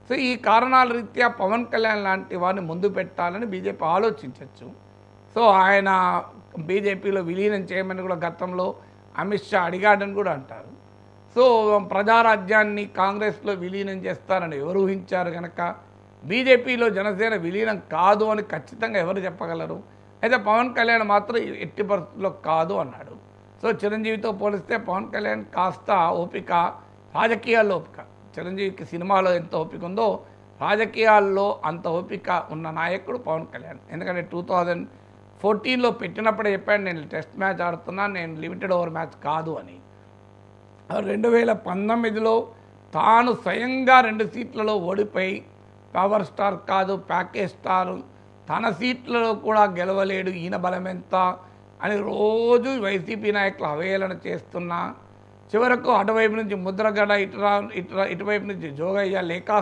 So ఈ కారణాల రీత్యా పవన్ కళ్యాణ్ లాంటి వారిని ముందు పెట్టాలని బీజేపీ ఆలోచించవచ్చు. సో ఆయన బీజేపీలో విలీనం చేయమని కూడా గతంలో అమిత్ షా అడిగాడని కూడా అంటారు. సో ప్రజారాజ్యాన్ని కాంగ్రెస్లో విలీనం చేస్తారని ఎవరు ఊహించారు కనుక బీజేపీలో జనసేన విలీనం కాదు అని ఖచ్చితంగా ఎవరు చెప్పగలరు? అయితే పవన్ కళ్యాణ్ మాత్రం ఎట్టి పరిస్థితుల్లో కాదు అన్నాడు. సో చిరంజీవితో పోలిస్తే పవన్ కళ్యాణ్ కాస్త ఓపిక, రాజకీయాల్లో ఓపిక, చిరంజీవికి సినిమాలో ఎంత ఓపిక ఉందో రాజకీయాల్లో అంత ఓపిక ఉన్న నాయకుడు పవన్ కళ్యాణ్. ఎందుకంటే 2014లో పెట్టినప్పుడే చెప్పాడు, నేను టెస్ట్ మ్యాచ్ ఆడుతున్నా, నేను లిమిటెడ్ ఓవర్ మ్యాచ్ కాదు అని. 2019లో తాను స్వయంగా 2 సీట్లలో ఓడిపోయి పవర్ స్టార్ కాదు ప్యాకేజ్ స్టార్, తన సీట్లలో కూడా గెలవలేడు, ఈయన బలమెంత అని రోజు వైసీపీ నాయకులు అవహేళన చేస్తున్నా చివరకు అటువైపు నుంచి ముద్రగడ, ఇటువైపు నుంచి జోగయ్య, లేఖా